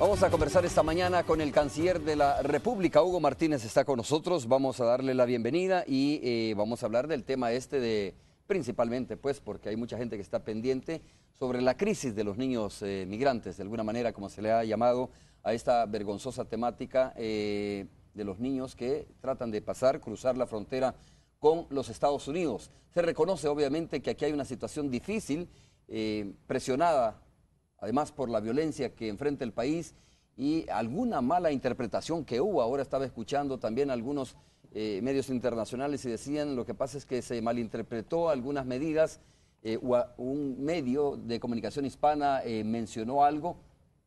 Vamos a conversar esta mañana con el canciller de la República, Hugo Martínez, está con nosotros. Vamos a darle la bienvenida y vamos a hablar del tema principalmente, pues, porque hay mucha gente que está pendiente sobre la crisis de los niños migrantes, de alguna manera, como se le ha llamado a esta vergonzosa temática de los niños que tratan de cruzar la frontera con los Estados Unidos. Se reconoce, obviamente, que aquí hay una situación difícil, presionada, además por la violencia que enfrenta el país y alguna mala interpretación que hubo. Ahora estaba escuchando también algunos medios internacionales y decían lo que pasa es que se malinterpretó algunas medidas, un medio de comunicación hispana mencionó algo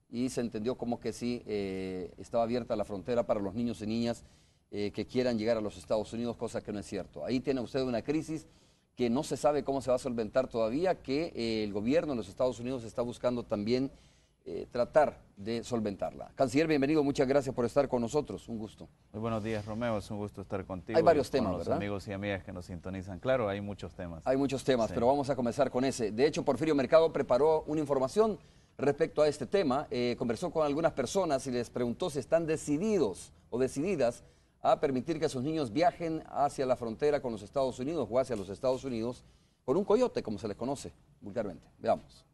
y se entendió como que sí estaba abierta la frontera para los niños y niñas que quieran llegar a los Estados Unidos, cosa que no es cierto. Ahí tiene usted una crisis que no se sabe cómo se va a solventar todavía, que el gobierno de los Estados Unidos está buscando también tratar de solventarla. Canciller, bienvenido, muchas gracias por estar con nosotros, un gusto. Muy buenos días, Romeo, es un gusto estar contigo. Hay varios temas, con los ¿verdad? amigos y amigas que nos sintonizan. Claro, hay muchos temas. Hay muchos temas, sí, pero vamos a comenzar con ese. De hecho, Porfirio Mercado preparó una información respecto a este tema, conversó con algunas personas y les preguntó si están decididos o decididas a permitir que sus niños viajen hacia la frontera con los Estados Unidos o hacia los Estados Unidos por un coyote, como se les conoce vulgarmente. Veamos.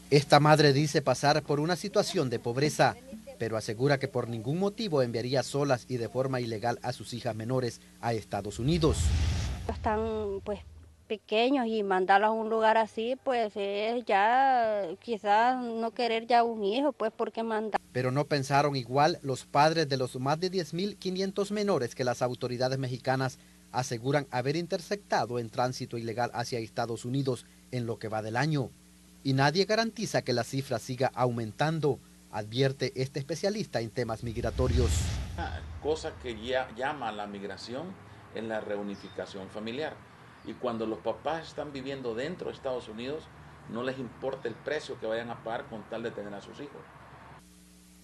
Esta madre dice pasar por una situación de pobreza, pero asegura que por ningún motivo enviaría solas y de forma ilegal a sus hijas menores a Estados Unidos. Están pues pequeños y mandarlos a un lugar así, pues es ya quizás no querer ya un hijo, pues porque mandar. Pero no pensaron igual los padres de los más de 10.500 menores que las autoridades mexicanas aseguran haber interceptado en tránsito ilegal hacia Estados Unidos en lo que va del año. Y nadie garantiza que la cifra siga aumentando, advierte este especialista en temas migratorios. Una cosa que ya llama a la migración es la reunificación familiar. Y cuando los papás están viviendo dentro de Estados Unidos, no les importa el precio que vayan a pagar con tal de tener a sus hijos.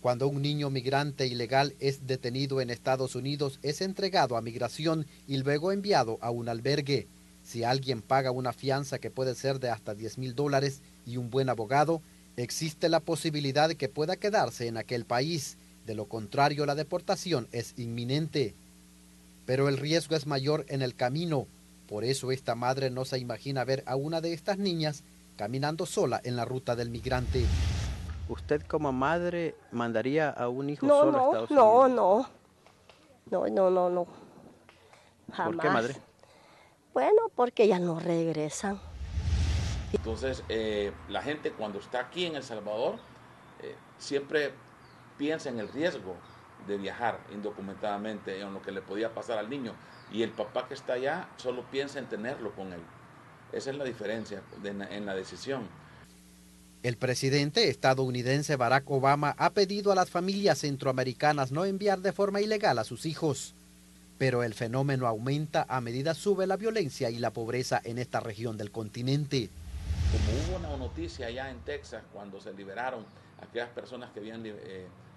Cuando un niño migrante ilegal es detenido en Estados Unidos, es entregado a migración y luego enviado a un albergue. Si alguien paga una fianza que puede ser de hasta $10,000 y un buen abogado, existe la posibilidad de que pueda quedarse en aquel país. De lo contrario, la deportación es inminente. Pero el riesgo es mayor en el camino. Por eso esta madre no se imagina ver a una de estas niñas caminando sola en la ruta del migrante. ¿Usted como madre mandaría a un hijo No, solo a Estados Unidos? No. Jamás. ¿Por qué, madre? Bueno, porque ya no regresan. Entonces, la gente cuando está aquí en El Salvador siempre piensa en el riesgo de viajar indocumentadamente, en lo que le podía pasar al niño. Y el papá que está allá solo piensa en tenerlo con él. Esa es la diferencia en la decisión. El presidente estadounidense Barack Obama ha pedido a las familias centroamericanas no enviar de forma ilegal a sus hijos. Pero el fenómeno aumenta a medida sube la violencia y la pobreza en esta región del continente. Como hubo una noticia allá en Texas cuando se liberaron aquellas personas que habían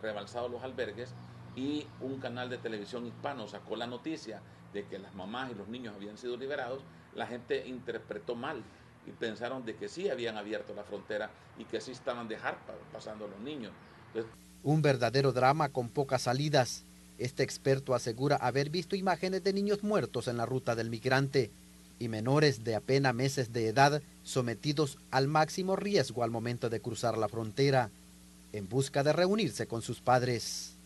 rebalsado los albergues y un canal de televisión hispano sacó la noticia de que las mamás y los niños habían sido liberados, la gente interpretó mal y pensaron de que sí habían abierto la frontera y que sí estaban pasando los niños. Entonces, un verdadero drama con pocas salidas. Este experto asegura haber visto imágenes de niños muertos en la ruta del migrante y menores de apenas meses de edad sometidos al máximo riesgo al momento de cruzar la frontera, en busca de reunirse con sus padres.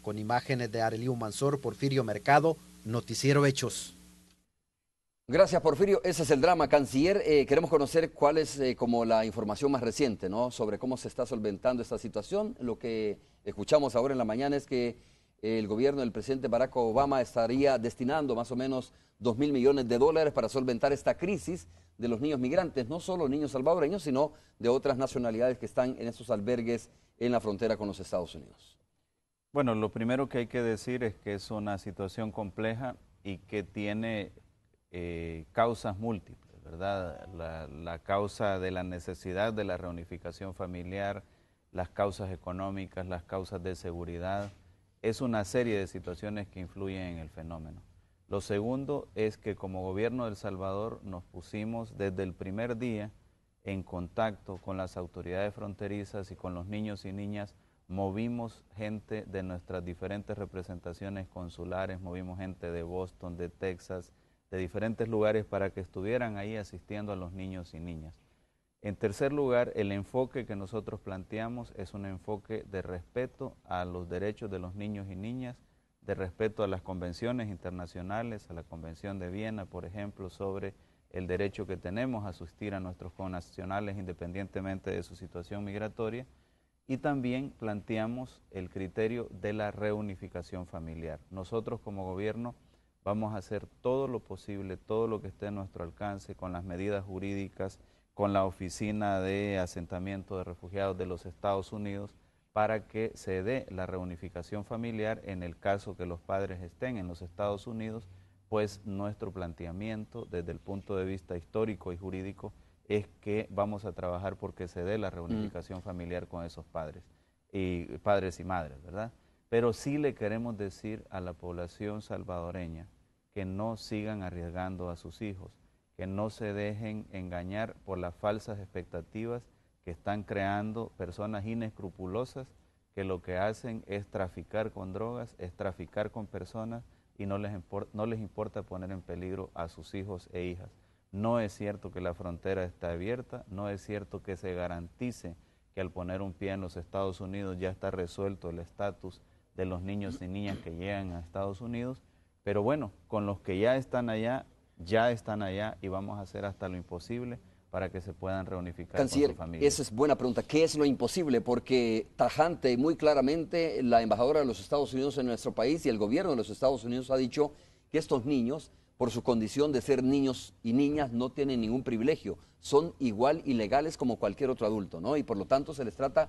Con imágenes de Areliu Mansor, Porfirio Mercado, Noticiero Hechos. Gracias, Porfirio. Ese es el drama, canciller. Queremos conocer cuál es como la información más reciente, ¿no?, sobre cómo se está solventando esta situación. Lo que escuchamos ahora en la mañana es que el gobierno del presidente Barack Obama estaría destinando más o menos $2,000 millones para solventar esta crisis de los niños migrantes, no solo niños salvadoreños, sino de otras nacionalidades que están en esos albergues en la frontera con los Estados Unidos. Bueno, lo primero que hay que decir es que es una situación compleja y que tiene causas múltiples, ¿verdad? La causa de la necesidad de la reunificación familiar, las causas económicas, las causas de seguridad, es una serie de situaciones que influyen en el fenómeno. Lo segundo es que como gobierno de El Salvador nos pusimos desde el primer día en contacto con las autoridades fronterizas y con los niños y niñas, movimos gente de nuestras diferentes representaciones consulares, movimos gente de Boston, de Texas, de diferentes lugares para que estuvieran ahí asistiendo a los niños y niñas. En tercer lugar, el enfoque que nosotros planteamos es un enfoque de respeto a los derechos de los niños y niñas, de respeto a las convenciones internacionales, a la Convención de Viena, por ejemplo, sobre el derecho que tenemos a asistir a nuestros connacionales independientemente de su situación migratoria, y también planteamos el criterio de la reunificación familiar. Nosotros como gobierno vamos a hacer todo lo posible, todo lo que esté a nuestro alcance, con las medidas jurídicas, con la Oficina de Asentamiento de Refugiados de los Estados Unidos, para que se dé la reunificación familiar en el caso que los padres estén en los Estados Unidos, pues nuestro planteamiento desde el punto de vista histórico y jurídico es que vamos a trabajar porque se dé la reunificación familiar con esos padres y madres, ¿verdad? Pero sí le queremos decir a la población salvadoreña que no sigan arriesgando a sus hijos, que no se dejen engañar por las falsas expectativas que están creando personas inescrupulosas que lo que hacen es traficar con drogas, es traficar con personas y no les importa poner en peligro a sus hijos e hijas. No es cierto que la frontera está abierta, no es cierto que se garantice que al poner un pie en los Estados Unidos ya está resuelto el estatus de los niños y niñas que llegan a Estados Unidos, pero bueno, con los que ya están allá y vamos a hacer hasta lo imposible para que se puedan reunificar Canciller, con su familia. esa es buena pregunta. ¿Qué es lo imposible? Porque tajante y muy claramente la embajadora de los Estados Unidos en nuestro país y el gobierno de los Estados Unidos ha dicho que estos niños, por su condición de ser niños y niñas, no tienen ningún privilegio. Son igual ilegales como cualquier otro adulto, ¿no? Y por lo tanto se les trata,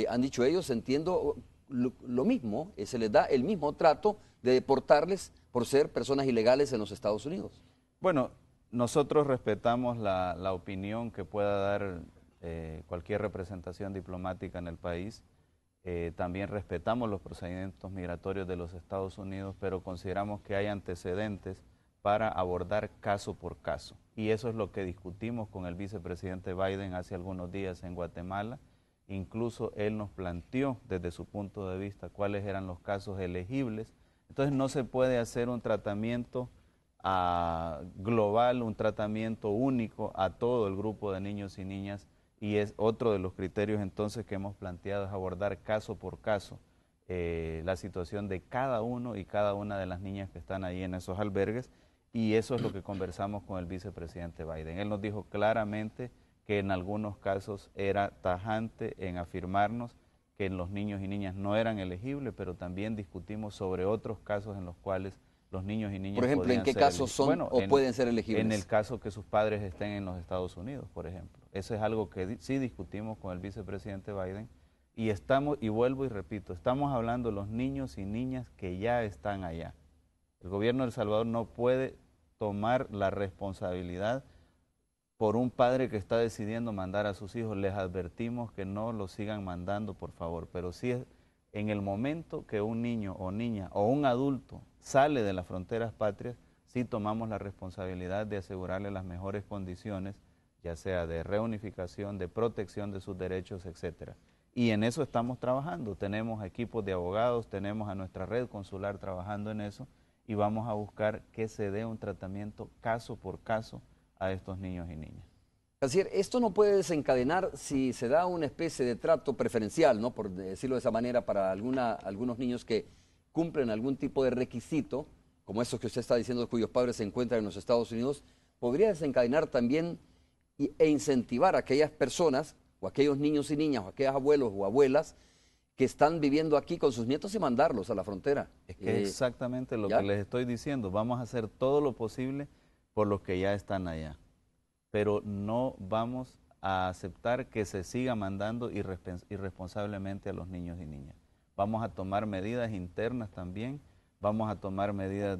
han dicho ellos, entiendo, lo mismo, se les da el mismo trato de deportarles por ser personas ilegales en los Estados Unidos. Bueno, nosotros respetamos la opinión que pueda dar cualquier representación diplomática en el país. También respetamos los procedimientos migratorios de los Estados Unidos, pero consideramos que hay antecedentes para abordar caso por caso. Y eso es lo que discutimos con el vicepresidente Biden hace algunos días en Guatemala. Incluso él nos planteó desde su punto de vista cuáles eran los casos elegibles. Entonces no se puede hacer un tratamiento global, un tratamiento único a todo el grupo de niños y niñas, y es otro de los criterios entonces que hemos planteado, es abordar caso por caso la situación de cada uno y cada una de las niñas que están ahí en esos albergues, y eso es lo que conversamos con el vicepresidente Biden. Él nos dijo claramente que en algunos casos era tajante en afirmarnos que los niños y niñas no eran elegibles, pero también discutimos sobre otros casos en los cuales los niños y niñas. Por ejemplo, ¿en qué casos son o pueden ser elegibles? En el caso que sus padres estén en los Estados Unidos, por ejemplo. Eso es algo que sí discutimos con el vicepresidente Biden, y vuelvo y repito, estamos hablando de los niños y niñas que ya están allá. El gobierno de El Salvador no puede tomar la responsabilidad por un padre que está decidiendo mandar a sus hijos. Les advertimos que no los sigan mandando, por favor, pero sí es en el momento que un niño o niña o un adulto sale de las fronteras patrias, sí tomamos la responsabilidad de asegurarle las mejores condiciones, ya sea de reunificación, de protección de sus derechos, etcétera. Y en eso estamos trabajando. Tenemos equipos de abogados, tenemos a nuestra red consular trabajando en eso, y vamos a buscar que se dé un tratamiento caso por caso a estos niños y niñas. Canciller, esto no puede desencadenar si se da una especie de trato preferencial, ¿no?, por decirlo de esa manera, para algunos niños que cumplen algún tipo de requisito, como esos que usted está diciendo, cuyos padres se encuentran en los Estados Unidos, podría desencadenar también e incentivar a aquellas personas, o aquellos niños y niñas, o aquellos abuelos o abuelas que están viviendo aquí con sus nietos y mandarlos a la frontera. Es que es exactamente lo que les estoy diciendo. Vamos a hacer todo lo posible por los que ya están allá, pero no vamos a aceptar que se siga mandando irresponsablemente a los niños y niñas. Vamos a tomar medidas internas también, vamos a tomar medidas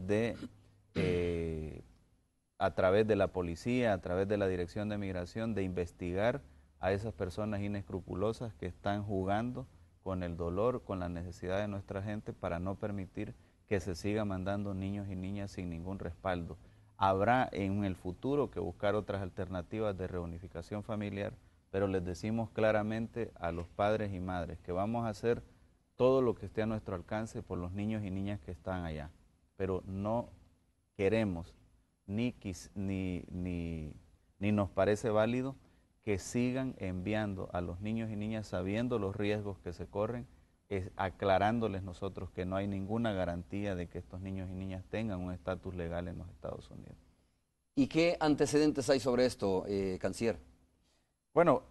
a través de la policía, a través de la Dirección de Migración, de investigar a esas personas inescrupulosas que están jugando con el dolor, con la necesidad de nuestra gente, para no permitir que se siga mandando niños y niñas sin ningún respaldo. Habrá en el futuro que buscar otras alternativas de reunificación familiar, pero les decimos claramente a los padres y madres que vamos a hacer todo lo que esté a nuestro alcance por los niños y niñas que están allá, pero no queremos ni nos parece válido que sigan enviando a los niños y niñas sabiendo los riesgos que se corren, aclarándoles nosotros que no hay ninguna garantía de que estos niños y niñas tengan un estatus legal en los Estados Unidos. ¿Y qué antecedentes hay sobre esto, canciller? Bueno,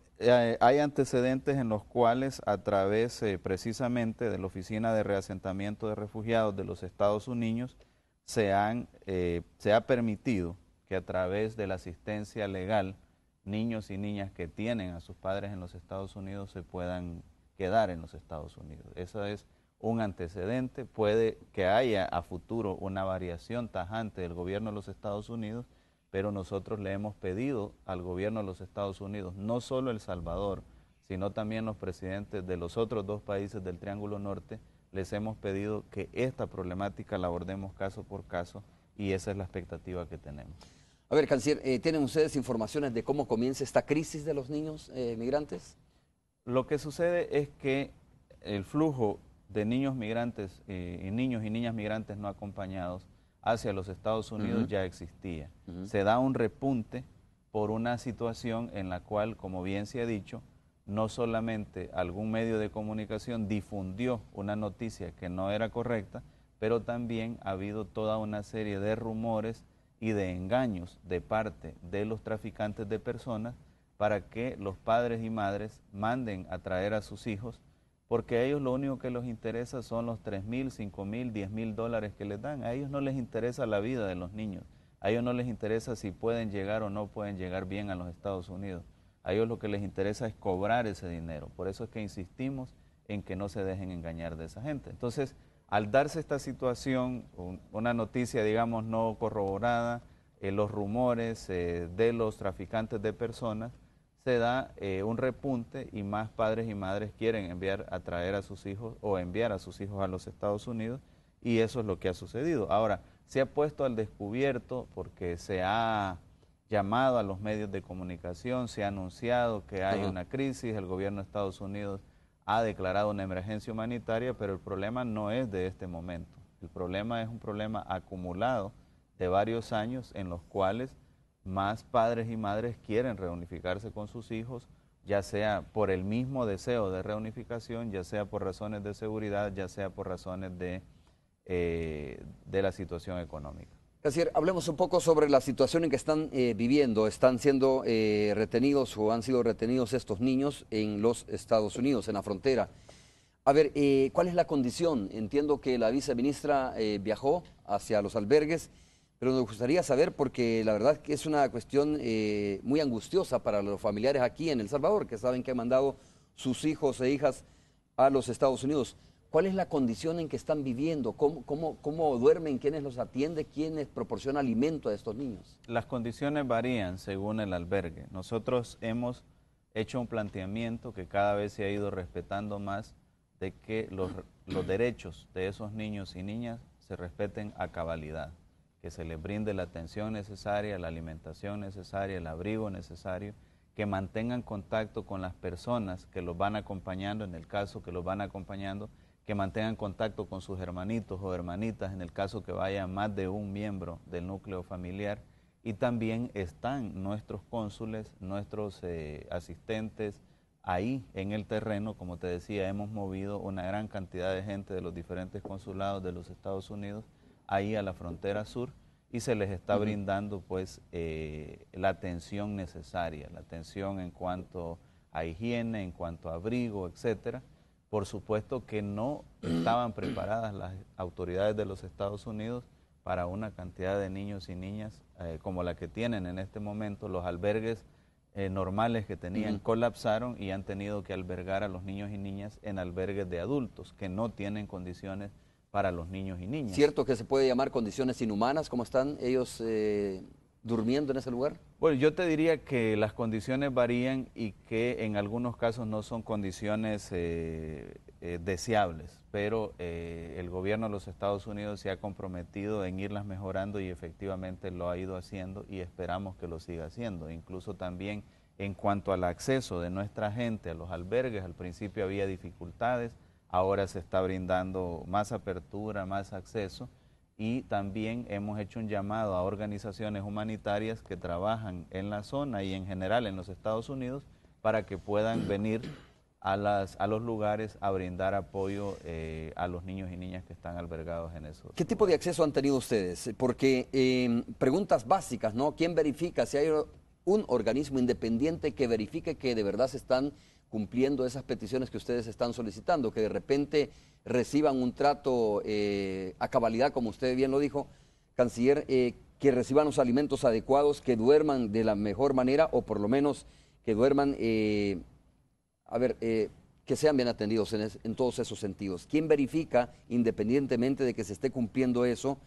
hay antecedentes en los cuales a través precisamente de la Oficina de Reasentamiento de Refugiados de los Estados Unidos se ha permitido que a través de la asistencia legal niños y niñas que tienen a sus padres en los Estados Unidos se puedan quedar en los Estados Unidos. Eso es un antecedente. Puede que haya a futuro una variación tajante del gobierno de los Estados Unidos, pero nosotros le hemos pedido al gobierno de los Estados Unidos, no solo El Salvador, sino también los presidentes de los otros 2 países del Triángulo Norte, les hemos pedido que esta problemática la abordemos caso por caso y esa es la expectativa que tenemos. A ver, canciller, ¿tienen ustedes informaciones de cómo comienza esta crisis de los niños migrantes? Lo que sucede es que el flujo de niños migrantes y niños y niñas migrantes no acompañados hacia los Estados Unidos ya existía. Se da un repunte por una situación en la cual, como bien se ha dicho, no solamente algún medio de comunicación difundió una noticia que no era correcta, pero también ha habido toda una serie de rumores y de engaños de parte de los traficantes de personas para que los padres y madres manden a traer a sus hijos, porque a ellos lo único que les interesa son los $3,000, $5,000, $10,000 que les dan. A ellos no les interesa la vida de los niños, a ellos no les interesa si pueden llegar o no pueden llegar bien a los Estados Unidos. A ellos lo que les interesa es cobrar ese dinero. Por eso es que insistimos en que no se dejen engañar de esa gente. Entonces, al darse esta situación, una noticia, digamos, no corroborada, los rumores de los traficantes de personas, se da un repunte y más padres y madres quieren enviar a traer a sus hijos o enviar a sus hijos a los Estados Unidos y eso es lo que ha sucedido. Ahora, se ha puesto al descubierto porque se ha llamado a los medios de comunicación, se ha anunciado que hay una crisis, el gobierno de Estados Unidos ha declarado una emergencia humanitaria, pero el problema no es de este momento. El problema es un problema acumulado de varios años en los cuales más padres y madres quieren reunificarse con sus hijos, ya sea por el mismo deseo de reunificación, ya sea por razones de seguridad, ya sea por razones de la situación económica. Canciller, hablemos un poco sobre la situación en que están viviendo. Están siendo retenidos o han sido retenidos estos niños en los Estados Unidos, en la frontera. A ver, ¿cuál es la condición? Entiendo que la viceministra viajó hacia los albergues, pero nos gustaría saber, porque la verdad que es una cuestión muy angustiosa para los familiares aquí en El Salvador, que saben que han mandado sus hijos e hijas a los Estados Unidos. ¿Cuál es la condición en que están viviendo? ¿Cómo duermen? ¿Quiénes los atiende? ¿Quiénes proporciona alimento a estos niños? Las condiciones varían según el albergue. Nosotros hemos hecho un planteamiento que cada vez se ha ido respetando más de que los derechos de esos niños y niñas se respeten a cabalidad, que se les brinde la atención necesaria, la alimentación necesaria, el abrigo necesario, que mantengan contacto con las personas que los van acompañando, en el caso que los van acompañando, que mantengan contacto con sus hermanitos o hermanitas, en el caso que vaya más de un miembro del núcleo familiar, y también están nuestros cónsules, nuestros asistentes ahí en el terreno. Como te decía, hemos movido una gran cantidad de gente de los diferentes consulados de los Estados Unidos ahí a la frontera sur y se les está brindando pues la atención necesaria, la atención en cuanto a higiene, en cuanto a abrigo, etcétera. Por supuesto que no estaban preparadas las autoridades de los Estados Unidos para una cantidad de niños y niñas como la que tienen en este momento. Los albergues normales que tenían colapsaron y han tenido que albergar a los niños y niñas en albergues de adultos que no tienen condiciones para los niños y niñas. ¿Cierto que se puede llamar condiciones inhumanas como están ellos durmiendo en ese lugar? Bueno, yo te diría que las condiciones varían y que en algunos casos no son condiciones deseables, pero el gobierno de los Estados Unidos se ha comprometido en irlas mejorando y efectivamente lo ha ido haciendo y esperamos que lo siga haciendo. Incluso también en cuanto al acceso de nuestra gente a los albergues, al principio había dificultades, ahora se está brindando más apertura, más acceso. Y también hemos hecho un llamado a organizaciones humanitarias que trabajan en la zona y en general en los Estados Unidos para que puedan venir a los lugares a brindar apoyo a los niños y niñas que están albergados en esos. ¿Qué tipo de acceso han tenido ustedes? Porque preguntas básicas, ¿no? ¿Quién verifica si hay un organismo independiente que verifique que de verdad se están cumpliendo esas peticiones que ustedes están solicitando, que de repente reciban un trato a cabalidad, como usted bien lo dijo, canciller, que reciban los alimentos adecuados, que duerman de la mejor manera o por lo menos que duerman, que sean bien atendidos en todos esos sentidos? ¿Quién verifica, independientemente de que se esté cumpliendo eso,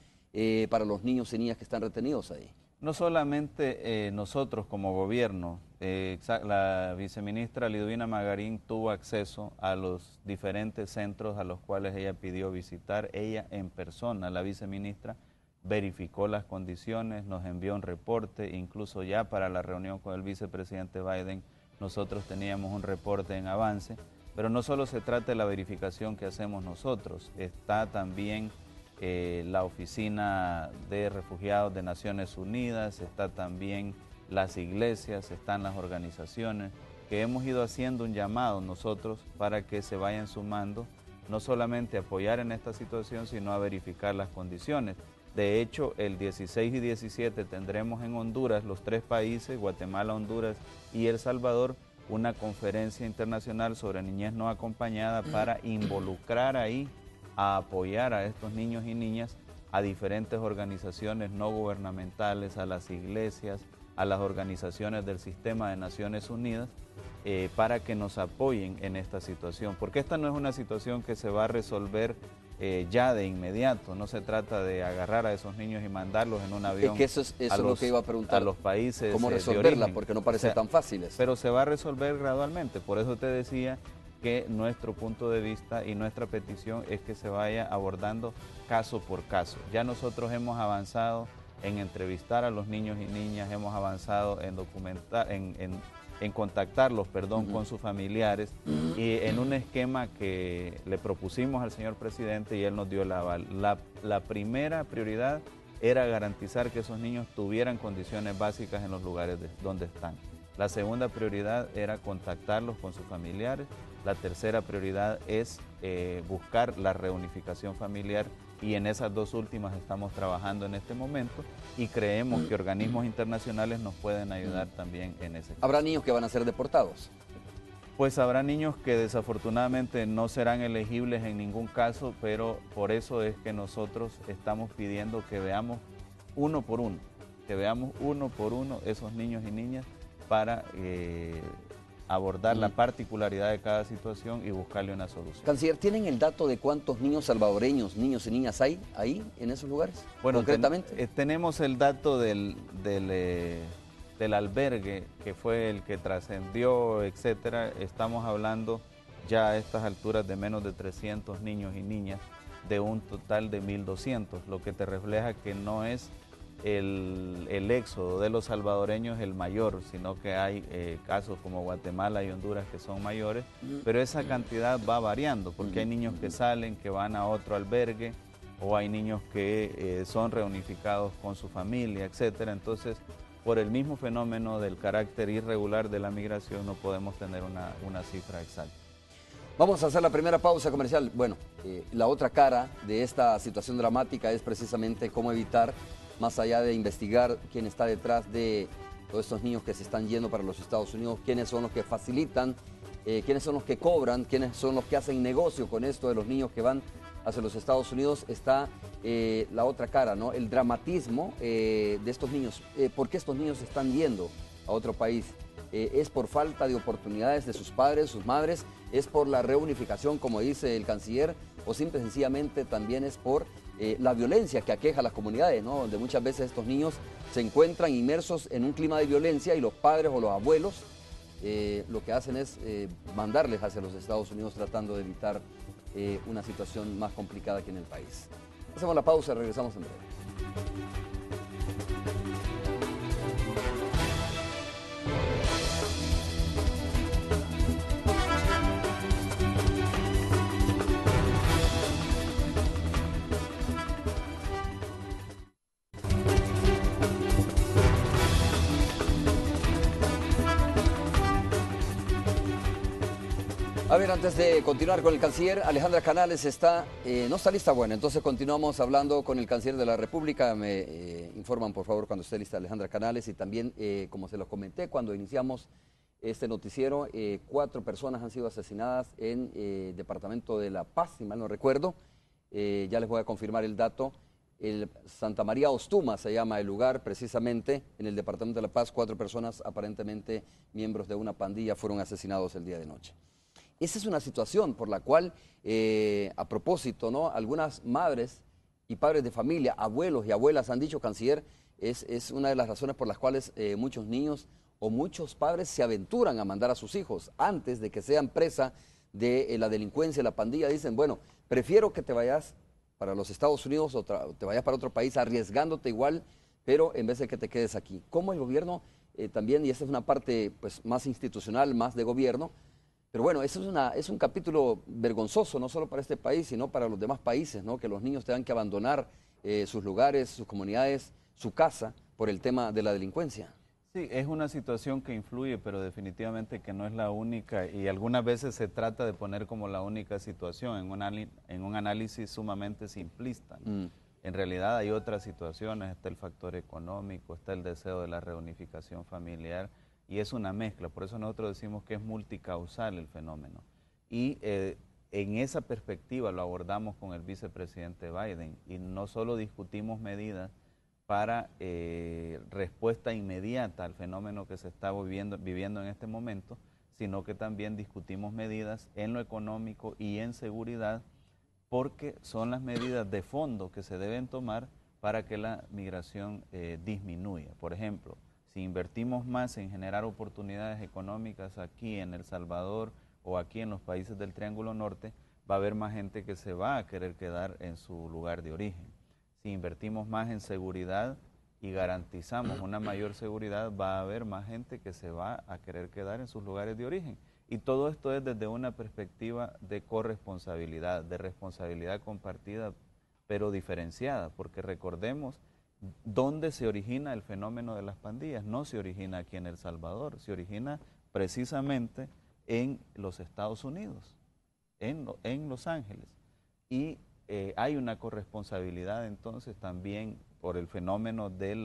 para los niños y niñas que están retenidos ahí? No solamente nosotros como gobierno, la viceministra Liduvina Magarín tuvo acceso a los diferentes centros a los cuales ella pidió visitar. Ella en persona, la viceministra, verificó las condiciones, nos envió un reporte, incluso ya para la reunión con el vicepresidente Biden nosotros teníamos un reporte en avance, pero no solo se trata de la verificación que hacemos nosotros, está también la Oficina de Refugiados de Naciones Unidas, está también las iglesias, están las organizaciones, que hemos ido haciendo un llamado nosotros para que se vayan sumando, no solamente a apoyar en esta situación, sino a verificar las condiciones. De hecho, el 16 y 17 tendremos en Honduras, los tres países, Guatemala, Honduras y El Salvador, una conferencia internacional sobre niñez no acompañada para involucrar ahí a apoyar a estos niños y niñas, a diferentes organizaciones no gubernamentales, a las iglesias, a las organizaciones del sistema de Naciones Unidas, para que nos apoyen en esta situación. Porque esta no es una situación que se va a resolver ya de inmediato, no se trata de agarrar a esos niños y mandarlos en un avión es que eso es lo que iba a preguntar, a los países ¿cómo de resolverla? origen. Porque no parece tan fácil eso. Pero se va a resolver gradualmente, por eso te decía que nuestro punto de vista y nuestra petición es que se vaya abordando caso por caso. Ya nosotros hemos avanzado en entrevistar a los niños y niñas, hemos avanzado en documentar, en contactarlos, con sus familiares y en un esquema que le propusimos al señor presidente y él nos dio el aval. La primera prioridad era garantizar que esos niños tuvieran condiciones básicas en los lugares donde están. La segunda prioridad era contactarlos con sus familiares. La tercera prioridad es buscar la reunificación familiar y en esas dos últimas estamos trabajando en este momento y creemos que organismos internacionales nos pueden ayudar también en ese caso. ¿Habrá niños que van a ser deportados? Pues habrá niños que desafortunadamente no serán elegibles en ningún caso, pero por eso es que nosotros estamos pidiendo que veamos uno por uno esos niños y niñas para abordar la particularidad de cada situación y buscarle una solución. Canciller, ¿tienen el dato de cuántos niños salvadoreños, niños y niñas hay ahí en esos lugares? Bueno, concretamente. Tenemos el dato del albergue que fue el que trascendió, etcétera. Estamos hablando ya a estas alturas de menos de 300 niños y niñas de un total de 1.200, lo que te refleja que no es el éxodo de los salvadoreños el mayor, sino que hay casos como Guatemala y Honduras que son mayores, pero esa cantidad va variando porque hay niños que salen, que van a otro albergue o hay niños que son reunificados con su familia, etcétera. Entonces, por el mismo fenómeno del carácter irregular de la migración no podemos tener una cifra exacta. Vamos a hacer la primera pausa comercial. Bueno, la otra cara de esta situación dramática es precisamente cómo evitar, más allá de investigar quién está detrás de todos estos niños que se están yendo para los Estados Unidos, quiénes son los que facilitan, quiénes son los que cobran, quiénes son los que hacen negocio con esto de los niños que van hacia los Estados Unidos, está la otra cara, ¿no? El dramatismo de estos niños. ¿Por qué estos niños están yendo a otro país? es por falta de oportunidades de sus padres, sus madres, es por la reunificación, como dice el canciller, o simple y sencillamente también es por la violencia que aqueja a las comunidades, ¿no? Donde muchas veces estos niños se encuentran inmersos en un clima de violencia y los padres o los abuelos lo que hacen es mandarles hacia los Estados Unidos tratando de evitar una situación más complicada aquí en el país. Hacemos la pausa, regresamos en breve. A ver, antes de continuar con el canciller, Alejandra Canales no está lista, bueno, entonces continuamos hablando con el canciller de la República. Me informan, por favor, cuando esté lista Alejandra Canales. Y también, como se los comenté cuando iniciamos este noticiero, 4 personas han sido asesinadas en el departamento de La Paz, si mal no recuerdo. Ya les voy a confirmar el dato. El Santa María Ostuma se llama el lugar, precisamente en el departamento de La Paz. 4 personas, aparentemente miembros de una pandilla, fueron asesinados el día de noche. Esa es una situación por la cual, a propósito, ¿no? Algunas madres y padres de familia, abuelos y abuelas han dicho, canciller, es una de las razones por las cuales muchos niños o muchos padres se aventuran a mandar a sus hijos antes de que sean presa de la delincuencia, la pandilla. Dicen, bueno, prefiero que te vayas para los Estados Unidos o te vayas para otro país arriesgándote igual, pero en vez de que te quedes aquí. ¿Cómo el gobierno también, y esta es una parte pues, más institucional, más de gobierno, pero bueno, eso es un capítulo vergonzoso, no solo para este país, sino para los demás países, ¿no? Que los niños tengan que abandonar sus lugares, sus comunidades, su casa, por el tema de la delincuencia. Sí, es una situación que influye, pero definitivamente que no es la única, y algunas veces se trata de poner como la única situación en un análisis sumamente simplista, ¿no? En realidad hay otras situaciones, está el factor económico, está el deseo de la reunificación familiar, y es una mezcla. Por eso nosotros decimos que es multicausal el fenómeno. Y en esa perspectiva lo abordamos con el vicepresidente Biden, y no solo discutimos medidas para respuesta inmediata al fenómeno que se está viviendo en este momento, sino que también discutimos medidas en lo económico y en seguridad, porque son las medidas de fondo que se deben tomar para que la migración disminuya. Por ejemplo, si invertimos más en generar oportunidades económicas aquí en El Salvador o aquí en los países del Triángulo Norte, va a haber más gente que se va a querer quedar en su lugar de origen. Si invertimos más en seguridad y garantizamos una mayor seguridad, va a haber más gente que se va a querer quedar en sus lugares de origen. Y todo esto es desde una perspectiva de corresponsabilidad, de responsabilidad compartida, pero diferenciada, porque recordemos dónde se origina el fenómeno de las pandillas. No se origina aquí en El Salvador, se origina precisamente en los Estados Unidos, en Los Ángeles. Y hay una corresponsabilidad entonces también por el fenómeno del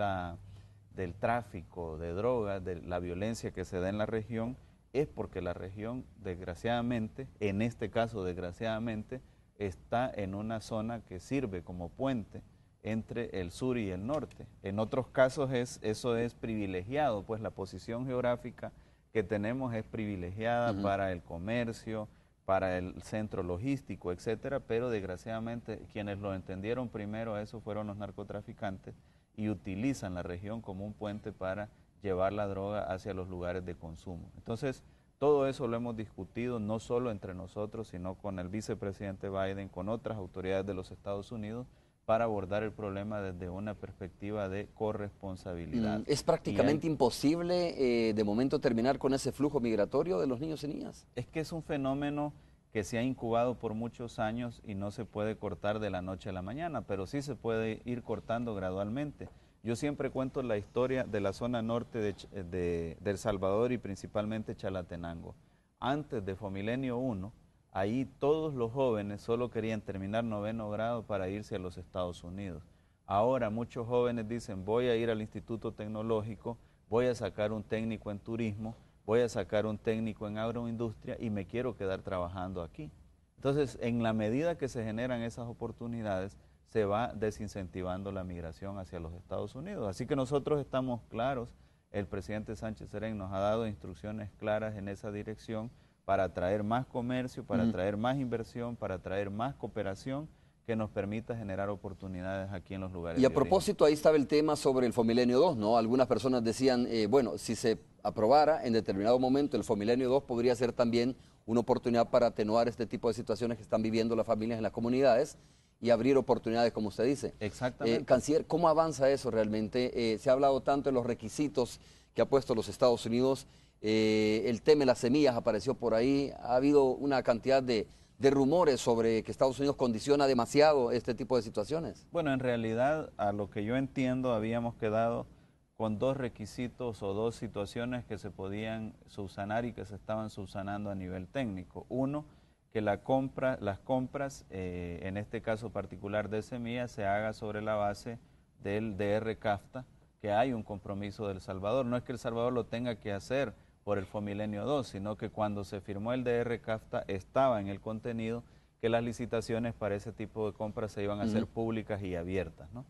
tráfico de drogas, de la violencia que se da en la región, es porque la región, desgraciadamente, en este caso desgraciadamente, está en una zona que sirve como puente entre el sur y el norte. En otros casos eso es privilegiado, pues la posición geográfica que tenemos es privilegiada para el comercio, para el centro logístico, etcétera, pero desgraciadamente quienes lo entendieron primero eso fueron los narcotraficantes y utilizan la región como un puente para llevar la droga hacia los lugares de consumo. Entonces, todo eso lo hemos discutido no solo entre nosotros, sino con el vicepresidente Biden, con otras autoridades de los Estados Unidos, para abordar el problema desde una perspectiva de corresponsabilidad. ¿Es prácticamente imposible de momento terminar con ese flujo migratorio de los niños y niñas? Es que es un fenómeno que se ha incubado por muchos años y no se puede cortar de la noche a la mañana, pero sí se puede ir cortando gradualmente. Yo siempre cuento la historia de la zona norte de El Salvador y principalmente Chalatenango. Antes de Fomilenio 1, ahí todos los jóvenes solo querían terminar 9º grado para irse a los Estados Unidos. Ahora muchos jóvenes dicen, voy a ir al Instituto Tecnológico, voy a sacar un técnico en turismo, voy a sacar un técnico en agroindustria y me quiero quedar trabajando aquí. Entonces, en la medida que se generan esas oportunidades, se va desincentivando la migración hacia los Estados Unidos. Así que nosotros estamos claros el presidente Sánchez Serén nos ha dado instrucciones claras en esa dirección para atraer más comercio, para atraer más inversión, para atraer más cooperación que nos permita generar oportunidades aquí en los lugares. Y a propósito, ahí estaba el tema sobre el Fomilenio 2, ¿no? Algunas personas decían, bueno, si se aprobara en determinado momento el Fomilenio 2 podría ser también una oportunidad para atenuar este tipo de situaciones que están viviendo las familias en las comunidades y abrir oportunidades, como usted dice. Exactamente. Canciller, ¿cómo avanza eso realmente? Se ha hablado tanto de los requisitos que ha puesto los Estados Unidos, el tema de las semillas apareció por ahí, ha habido una cantidad de rumores sobre que Estados Unidos condiciona demasiado este tipo de situaciones. Bueno, en realidad, a lo que yo entiendo, habíamos quedado con dos requisitos o dos situaciones que se podían subsanar y que se estaban subsanando a nivel técnico. Uno, que las compras, en este caso particular de semillas, se haga sobre la base del DR-CAFTA, que hay un compromiso de El Salvador. No es que El Salvador lo tenga que hacer por el Fomilenio 2, sino que cuando se firmó el DR-CAFTA estaba en el contenido que las licitaciones para ese tipo de compras se iban a hacer públicas y abiertas, ¿no?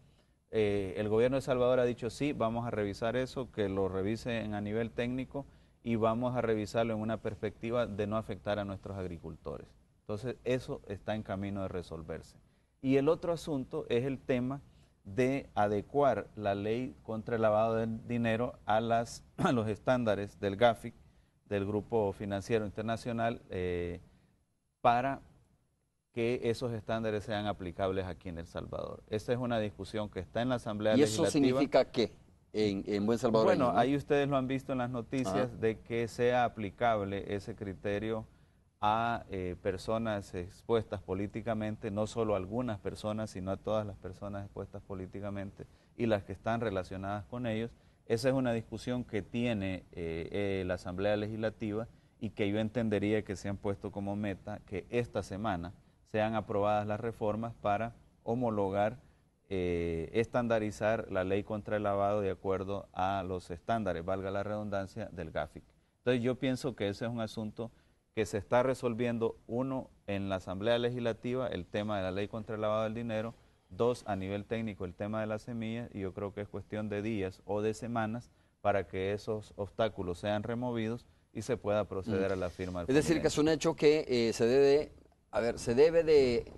El gobierno de El Salvador ha dicho sí, vamos a revisar eso, que lo revisen a nivel técnico y vamos a revisarlo en una perspectiva de no afectar a nuestros agricultores. Entonces eso está en camino de resolverse. Y el otro asunto es el tema de adecuar la ley contra el lavado de dinero a los estándares del GAFIC, del Grupo Financiero Internacional, para que esos estándares sean aplicables aquí en El Salvador. Esa es una discusión que está en la Asamblea Legislativa. ¿Y eso significa qué en buen salvadoreño? Bueno, ¿no? ahí ustedes lo han visto en las noticias de que sea aplicable ese criterio a personas expuestas políticamente, no solo a algunas personas, sino a todas las personas expuestas políticamente y las que están relacionadas con ellos. Esa es una discusión que tiene la Asamblea Legislativa y que yo entendería que se han puesto como meta que esta semana sean aprobadas las reformas para homologar, estandarizar la ley contra el lavado de acuerdo a los estándares, valga la redundancia, del GAFIC. Entonces yo pienso que ese es un asunto que se está resolviendo, uno, en la Asamblea Legislativa, el tema de la ley contra el lavado del dinero, dos, a nivel técnico, el tema de las semillas, y yo creo que es cuestión de días o de semanas para que esos obstáculos sean removidos y se pueda proceder a la firma del Es decir, que es un hecho que se debe de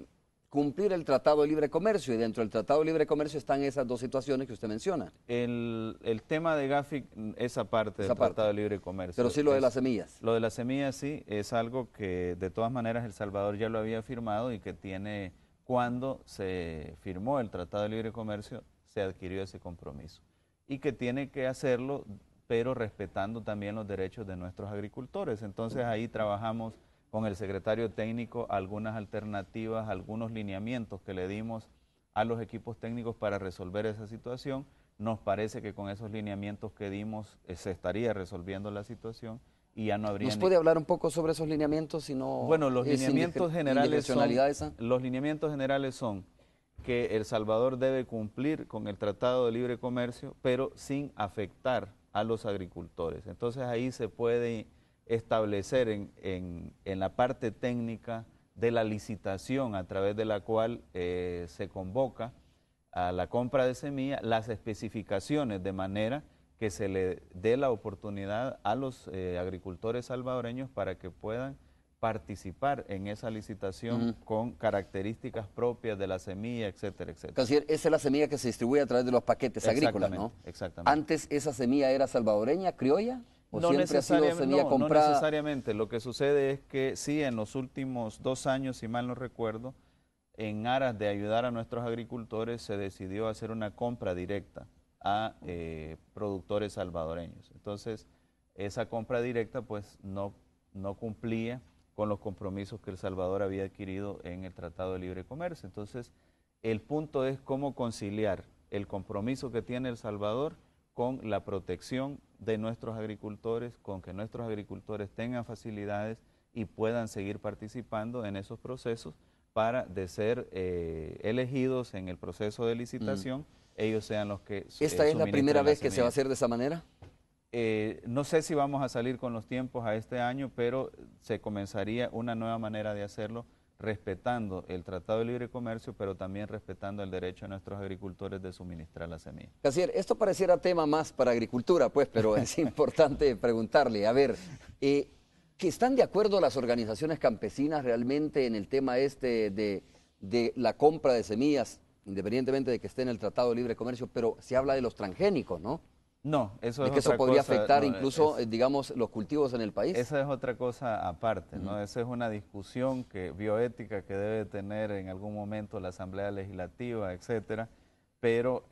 cumplir el Tratado de Libre Comercio, y dentro del Tratado de Libre Comercio están esas dos situaciones que usted menciona. El tema de GAFIC, esa parte del Tratado de Libre Comercio. Pero sí lo de las semillas. Lo de las semillas sí, es algo que de todas maneras El Salvador ya lo había firmado y que tiene, cuando se firmó el Tratado de Libre Comercio, se adquirió ese compromiso. Y que tiene que hacerlo, pero respetando también los derechos de nuestros agricultores. Entonces ahí trabajamos con el secretario técnico algunas alternativas, algunos lineamientos que le dimos a los equipos técnicos para resolver esa situación. Nos parece que con esos lineamientos que dimos se estaría resolviendo la situación y ya no habría... ¿Nos puede hablar un poco sobre esos lineamientos? Si no, bueno, los lineamientos generales son que El Salvador debe cumplir con el Tratado de Libre Comercio, pero sin afectar a los agricultores. Entonces ahí se puede establecer en la parte técnica de la licitación a través de la cual se convoca a la compra de semilla, las especificaciones de manera que se le dé la oportunidad a los agricultores salvadoreños para que puedan participar en esa licitación con características propias de la semilla, etcétera, etcétera. Canciller, esa es la semilla que se distribuye a través de los paquetes agrícolas, ¿no? Exactamente. ¿Antes esa semilla era salvadoreña, criolla? No necesariamente. Lo que sucede es que sí, en los últimos 2 años, si mal no recuerdo, en aras de ayudar a nuestros agricultores, se decidió hacer una compra directa a productores salvadoreños. Entonces, esa compra directa pues no cumplía con los compromisos que El Salvador había adquirido en el Tratado de Libre Comercio. Entonces, el punto es cómo conciliar el compromiso que tiene El Salvador con la protección de nuestros agricultores, con que nuestros agricultores tengan facilidades y puedan seguir participando en esos procesos para, de ser elegidos en el proceso de licitación, ellos sean los que ¿Esta es la primera vez que se va a hacer de esa manera? No sé si vamos a salir con los tiempos a este año, pero se comenzaría una nueva manera de hacerlo respetando el Tratado de Libre Comercio, pero también respetando el derecho de nuestros agricultores de suministrar la semilla. Canciller, esto pareciera tema más para agricultura, pues, pero es importante preguntarle, a ver, ¿que están de acuerdo las organizaciones campesinas realmente en el tema este de la compra de semillas, independientemente de que esté en el Tratado de Libre Comercio, pero se habla de los transgénicos, ¿no? No, eso de es que eso otra podría cosa, afectar no, incluso, digamos, los cultivos en el país. Esa es otra cosa aparte, ¿no? Esa es una discusión bioética que debe tener en algún momento la Asamblea Legislativa, etcétera, pero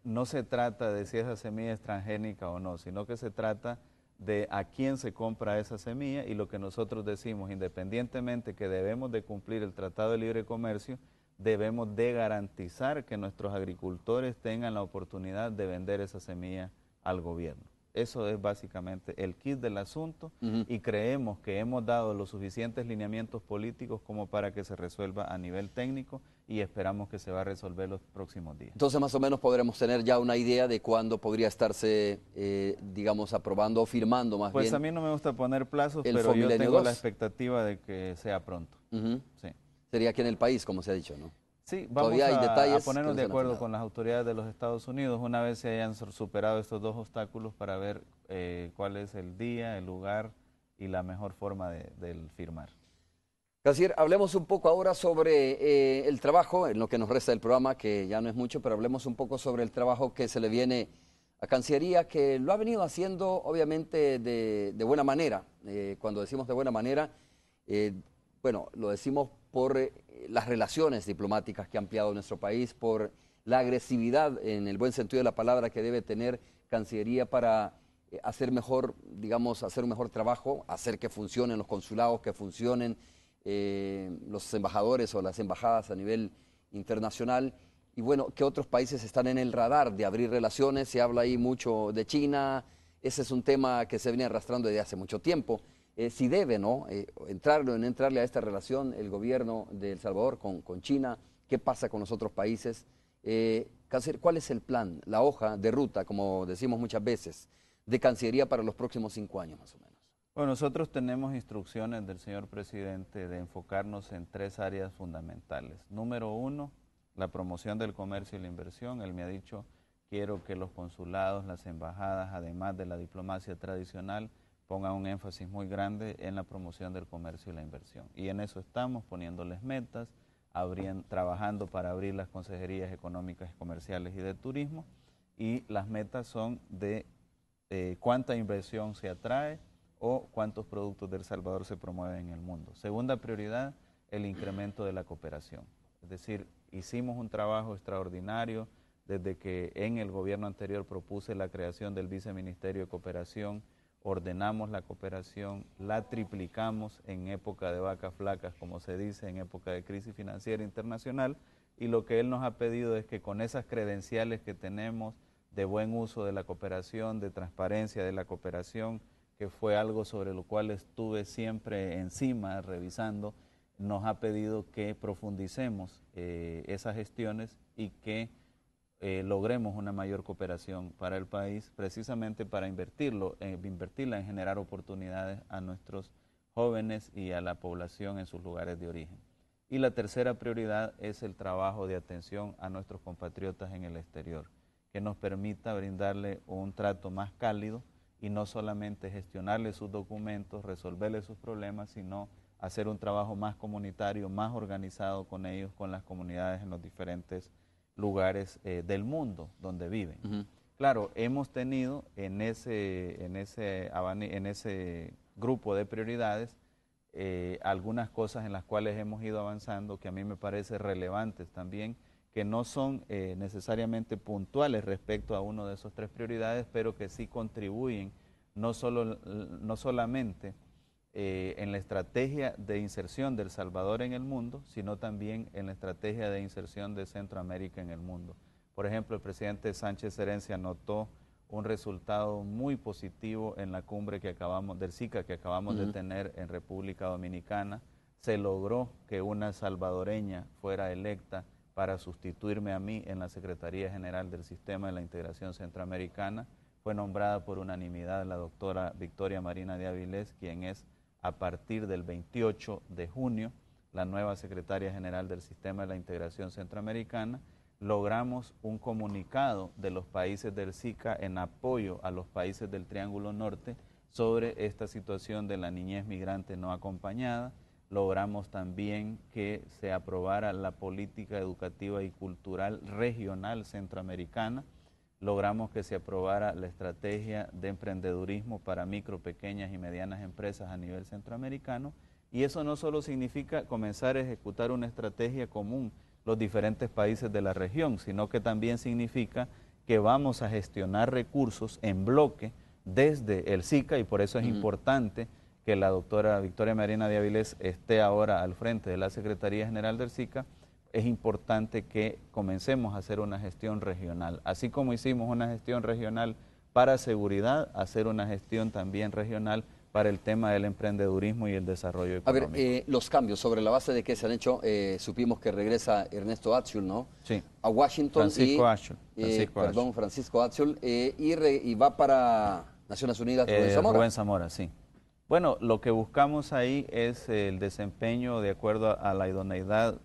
no se trata de si esa semilla es transgénica o no, sino que se trata de a quién se compra esa semilla, y lo que nosotros decimos, independientemente que debemos de cumplir el Tratado de Libre Comercio, debemos de garantizar que nuestros agricultores tengan la oportunidad de vender esa semilla al gobierno. Eso es básicamente el kit del asunto, y creemos que hemos dado los suficientes lineamientos políticos como para que se resuelva a nivel técnico, y esperamos que se va a resolver los próximos días. Entonces más o menos podremos tener ya una idea de cuándo podría estarse, digamos, aprobando o firmando más bien. Pues a mí no me gusta poner plazos, pero yo tengo la expectativa de que sea pronto. Sí. Sería aquí en el país, como se ha dicho, ¿no? Sí, vamos Todavía hay detalles a ponernos que no de se han acuerdo afinado con las autoridades de los Estados Unidos una vez se hayan superado estos dos obstáculos, para ver cuál es el día, el lugar y la mejor forma de firmar. Canciller, hablemos un poco ahora sobre el trabajo, en lo que nos resta del programa, que ya no es mucho, pero hablemos un poco sobre el trabajo que se le viene a Cancillería, que lo ha venido haciendo obviamente de buena manera. Cuando decimos de buena manera, bueno, lo decimos por las relaciones diplomáticas que ha ampliado nuestro país, por la agresividad, en el buen sentido de la palabra, que debe tener Cancillería para hacer mejor, digamos, hacer un mejor trabajo, hacer que funcionen los consulados, que funcionen los embajadores o las embajadas a nivel internacional. Y bueno, que otros países están en el radar de abrir relaciones. Se habla ahí mucho de China. Ese es un tema que se viene arrastrando desde hace mucho tiempo. Si debe, ¿no?, entrarle o no entrarle a esta relación el gobierno de El Salvador con China. ¿Qué pasa con los otros países? Canciller, ¿cuál es el plan, la hoja de ruta, como decimos muchas veces, de Cancillería para los próximos 5 años más o menos? Bueno, nosotros tenemos instrucciones del señor presidente de enfocarnos en 3 áreas fundamentales. Número 1, la promoción del comercio y la inversión. Él me ha dicho, quiero que los consulados, las embajadas, además de la diplomacia tradicional, pongan un énfasis muy grande en la promoción del comercio y la inversión. Y en eso estamos, poniéndoles metas, trabajando para abrir las consejerías económicas, comerciales y de turismo. Y las metas son de cuánta inversión se atrae o cuántos productos de El Salvador se promueven en el mundo. Segunda prioridad, el incremento de la cooperación. Es decir, hicimos un trabajo extraordinario desde que en el gobierno anterior propuse la creación del Viceministerio de Cooperación. Ordenamos la cooperación, la triplicamos en época de vacas flacas, como se dice, en época de crisis financiera internacional, y lo que él nos ha pedido es que con esas credenciales que tenemos de buen uso de la cooperación, de transparencia de la cooperación, que fue algo sobre lo cual estuve siempre encima, revisando, nos ha pedido que profundicemos esas gestiones y que logremos una mayor cooperación para el país, precisamente para invertirla en generar oportunidades a nuestros jóvenes y a la población en sus lugares de origen. Y la tercera prioridad es el trabajo de atención a nuestros compatriotas en el exterior, que nos permita brindarle un trato más cálido y no solamente gestionarle sus documentos, resolverle sus problemas, sino hacer un trabajo más comunitario, más organizado con ellos, con las comunidades en los diferentes lugares del mundo donde viven. Claro, hemos tenido en ese grupo de prioridades algunas cosas en las cuales hemos ido avanzando que a mí me parecen relevantes también, que no son necesariamente puntuales respecto a uno de esos 3 prioridades, pero que sí contribuyen no solamente en la estrategia de inserción de El Salvador en el mundo, sino también en la estrategia de inserción de Centroamérica en el mundo. Por ejemplo, el presidente Sánchez Herencia anotó un resultado muy positivo en la cumbre del SICA que acabamos de tener en República Dominicana. Se logró que una salvadoreña fuera electa para sustituirme a mí en la Secretaría General del Sistema de la Integración Centroamericana. Fue nombrada por unanimidad la doctora Victoria Marina de Avilés, quien es a partir del 28 de junio la nueva secretaria general del Sistema de la Integración Centroamericana, logramos un comunicado de los países del SICA en apoyo a los países del Triángulo Norte sobre esta situación de la niñez migrante no acompañada. Logramos también que se aprobara la política educativa y cultural regional centroamericana. Logramos que se aprobara la estrategia de emprendedurismo para micro, pequeñas y medianas empresas a nivel centroamericano. Y eso no solo significa comenzar a ejecutar una estrategia común los diferentes países de la región, sino que también significa que vamos a gestionar recursos en bloque desde el SICA, y por eso es importante que la doctora Victoria Marina de Avilés esté ahora al frente de la Secretaría General del SICA. Es importante que comencemos a hacer una gestión regional, así como hicimos una gestión regional para seguridad, hacer una gestión también regional para el tema del emprendedurismo y el desarrollo económico. A ver, los cambios, sobre la base de que se han hecho, supimos que regresa Ernesto Atschul, ¿no? Sí. A Washington. Francisco Atschul. Francisco Atschul, y va para Naciones Unidas, Rubén Zamora. Rubén Zamora, sí. Bueno, lo que buscamos ahí es el desempeño de acuerdo a la idoneidad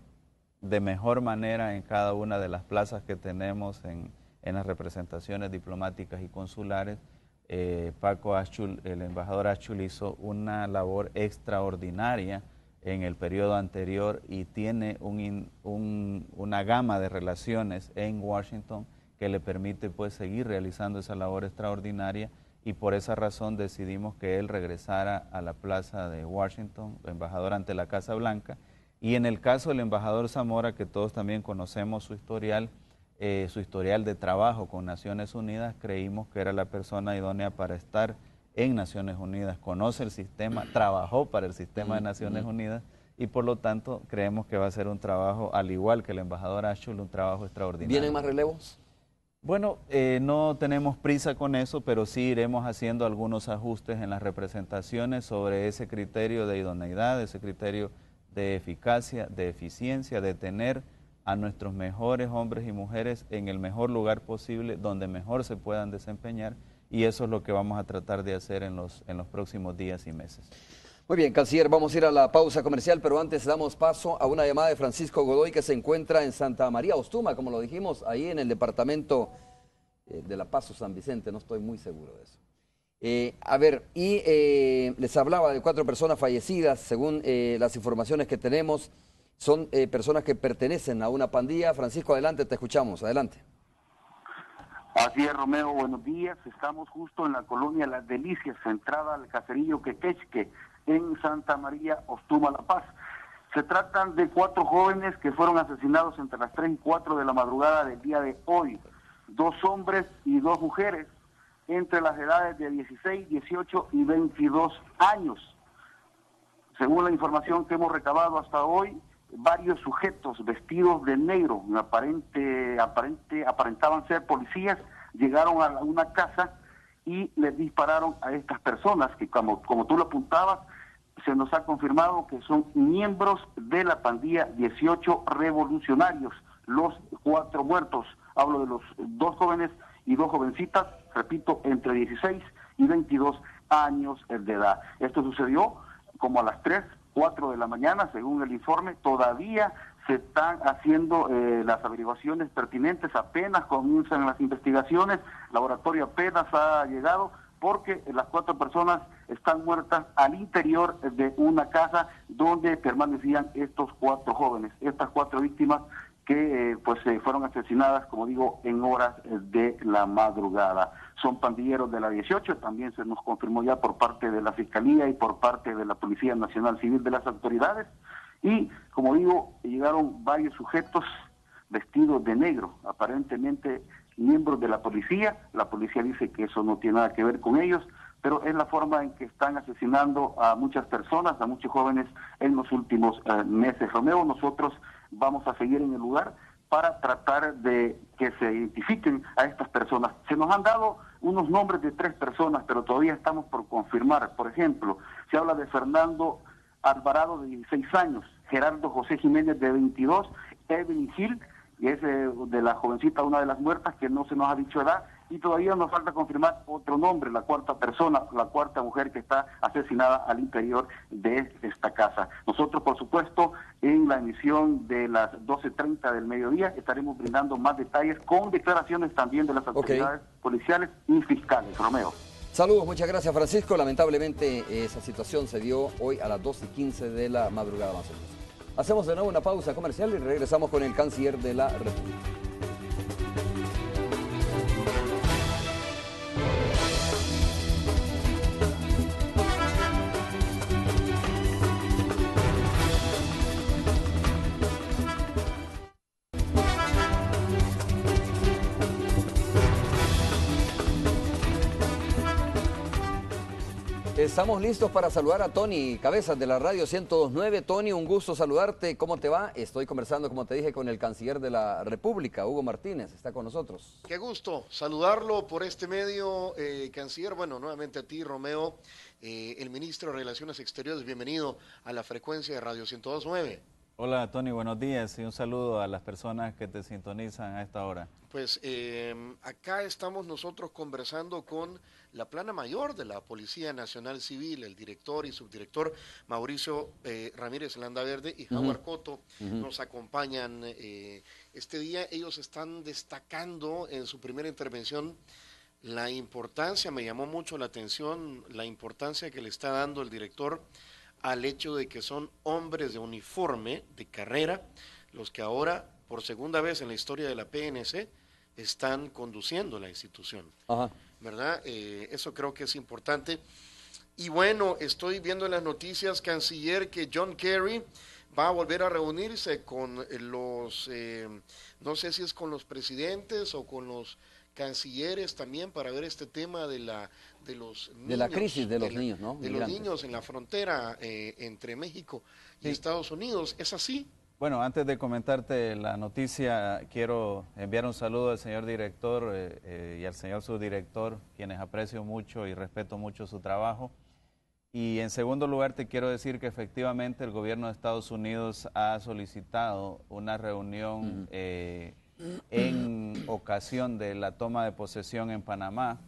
de mejor manera en cada una de las plazas que tenemos en las representaciones diplomáticas y consulares. Paco Atschul, el embajador Atschul, hizo una labor extraordinaria en el periodo anterior y tiene una gama de relaciones en Washington que le permite pues seguir realizando esa labor extraordinaria, y por esa razón decidimos que él regresara a la plaza de Washington, embajador ante la Casa Blanca. Y en el caso del embajador Zamora, que todos también conocemos su historial de trabajo con Naciones Unidas, creímos que era la persona idónea para estar en Naciones Unidas, conoce el sistema, trabajó para el sistema de Naciones Unidas, y por lo tanto creemos que va a ser un trabajo, al igual que el embajador Atschul, un trabajo extraordinario. ¿Vienen más relevos? Bueno, no tenemos prisa con eso, pero sí iremos haciendo algunos ajustes en las representaciones sobre ese criterio de idoneidad, ese criterio de eficacia, de eficiencia, de tener a nuestros mejores hombres y mujeres en el mejor lugar posible, donde mejor se puedan desempeñar, y eso es lo que vamos a tratar de hacer en los próximos días y meses. Muy bien, canciller, vamos a ir a la pausa comercial, pero antes damos paso a una llamada de Francisco Godoy, que se encuentra en Santa María Ostuma, como lo dijimos, ahí en el departamento de La Paz o San Vicente, no estoy muy seguro de eso. Les hablaba de 4 personas fallecidas, según las informaciones que tenemos, son personas que pertenecen a una pandilla. Francisco, adelante, te escuchamos, adelante. Así es, Romeo, buenos días. Estamos justo en la colonia Las Delicias, entrada al caserío Quequechque, en Santa María Ostuma, La Paz. Se tratan de 4 jóvenes que fueron asesinados entre las 3 y 4 de la madrugada del día de hoy. 2 hombres y 2 mujeres, entre las edades de 16, 18 y 22 años. Según la información que hemos recabado hasta hoy, varios sujetos vestidos de negro, aparentaban ser policías, llegaron a una casa y les dispararon a estas personas que, como tú lo apuntabas, se nos ha confirmado que son miembros de la pandilla 18 revolucionarios. Los 4 muertos, hablo de los 2 jóvenes y 2 jovencitas, repito, entre 16 y 22 años de edad. Esto sucedió como a las 3, 4 de la mañana, según el informe. Todavía se están haciendo las averiguaciones pertinentes, apenas comienzan las investigaciones, el laboratorio apenas ha llegado, porque las 4 personas están muertas al interior de una casa donde permanecían estos 4 jóvenes, estas 4 víctimas que fueron asesinadas, como digo, en horas de la madrugada. Son pandilleros de la 18, también se nos confirmó ya por parte de la Fiscalía y por parte de la Policía Nacional Civil de las autoridades, y como digo, llegaron varios sujetos vestidos de negro, aparentemente miembros de la policía dice que eso no tiene nada que ver con ellos, pero es la forma en que están asesinando a muchas personas, a muchos jóvenes en los últimos meses. Romeo, nosotros vamos a seguir en el lugar para tratar de que se identifiquen a estas personas. Se nos han dado unos nombres de 3 personas, pero todavía estamos por confirmar. Por ejemplo, se habla de Fernando Alvarado, de 16 años, Gerardo José Jiménez, de 22, Evelyn Gil, y es de la jovencita, una de las muertas, que no se nos ha dicho edad, y todavía nos falta confirmar otro nombre, la cuarta persona, la cuarta mujer que está asesinada al interior de esta casa. Nosotros, por supuesto, en la emisión de las 12:30 del mediodía estaremos brindando más detalles con declaraciones también de las autoridades policiales y fiscales. Romeo. Saludos, muchas gracias, Francisco. Lamentablemente esa situación se dio hoy a las 2:15 de la madrugada más o menos. Hacemos de nuevo una pausa comercial y regresamos con el canciller de la República. Estamos listos para saludar a Tony Cabezas de la Radio 102.9. Tony, un gusto saludarte. ¿Cómo te va? Estoy conversando, como te dije, con el canciller de la República, Hugo Martínez. Está con nosotros. Qué gusto saludarlo por este medio, canciller. Bueno, nuevamente a ti, Romeo, el ministro de Relaciones Exteriores. Bienvenido a la frecuencia de Radio 102.9. Hola, Tony, buenos días y un saludo a las personas que te sintonizan a esta hora. Pues acá estamos nosotros conversando con la plana mayor de la Policía Nacional Civil, el director y subdirector Mauricio Ramírez Landaverde y Jaguar Coto nos acompañan este día. Ellos están destacando en su primera intervención la importancia, me llamó mucho la atención, la importancia que le está dando el director al hecho de que son hombres de uniforme, de carrera, los que ahora, por segunda vez en la historia de la PNC, están conduciendo la institución. Ajá. ¿Verdad? Eso creo que es importante. Y bueno, estoy viendo en las noticias, canciller, que John Kerry va a volver a reunirse con los, no sé si es con los presidentes o con los cancilleres también para ver este tema de los niños, de la crisis de los niños, ¿no? De los niños en la frontera entre México y Estados Unidos. ¿Es así? Bueno, antes de comentarte la noticia, quiero enviar un saludo al señor director y al señor subdirector, quienes aprecio mucho y respeto mucho su trabajo. Y en segundo lugar, te quiero decir que efectivamente el gobierno de Estados Unidos ha solicitado una reunión en ocasión de la toma de posesión en Panamá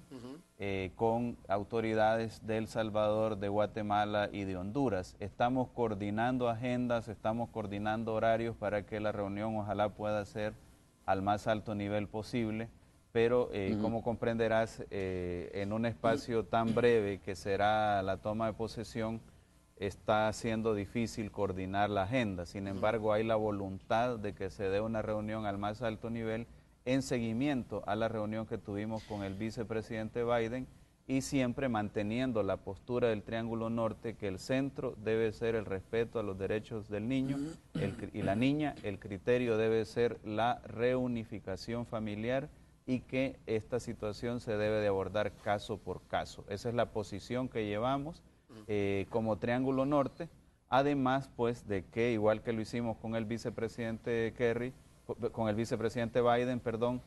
con autoridades de El Salvador, de Guatemala y de Honduras. Estamos coordinando agendas, estamos coordinando horarios para que la reunión ojalá pueda ser al más alto nivel posible, pero como comprenderás, en un espacio tan breve que será la toma de posesión, está siendo difícil coordinar la agenda. Sin embargo, hay la voluntad de que se dé una reunión al más alto nivel en seguimiento a la reunión que tuvimos con el vicepresidente Biden y siempre manteniendo la postura del Triángulo Norte, que el centro debe ser el respeto a los derechos del niño y la niña, el criterio debe ser la reunificación familiar y que esta situación se debe de abordar caso por caso. Esa es la posición que llevamos como Triángulo Norte, además pues de que, igual que lo hicimos con el vicepresidente Biden, perdón,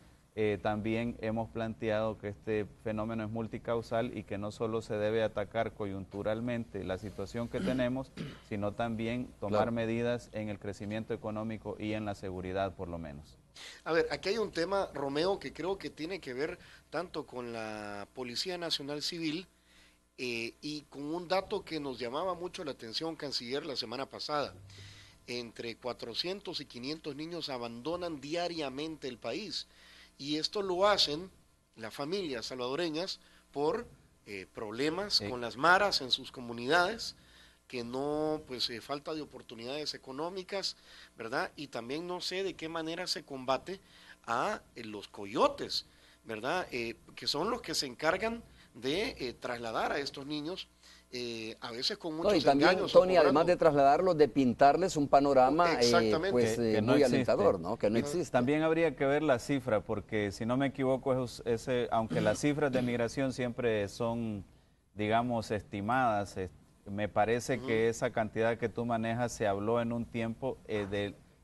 también hemos planteado que este fenómeno es multicausal y que no solo se debe atacar coyunturalmente la situación que tenemos, sino también tomar medidas en el crecimiento económico y en la seguridad por lo menos. A ver, aquí hay un tema, Romeo, que creo que tiene que ver tanto con la Policía Nacional Civil y con un dato que nos llamaba mucho la atención, canciller, la semana pasada. Entre 400 y 500 niños abandonan diariamente el país y esto lo hacen las familias salvadoreñas por problemas con las maras en sus comunidades, que no, pues falta de oportunidades económicas, ¿verdad? Y también no sé de qué manera se combate a los coyotes, ¿verdad? Que son los que se encargan de trasladar a estos niños, a veces con muchos también, engaños. Tony, además de trasladarlos, de pintarles un panorama pues, que no muy alentador, ¿no? Que no existe. También habría que ver la cifra, porque si no me equivoco, aunque las cifras de migración siempre son, digamos, estimadas, me parece que esa cantidad que tú manejas se habló en un tiempo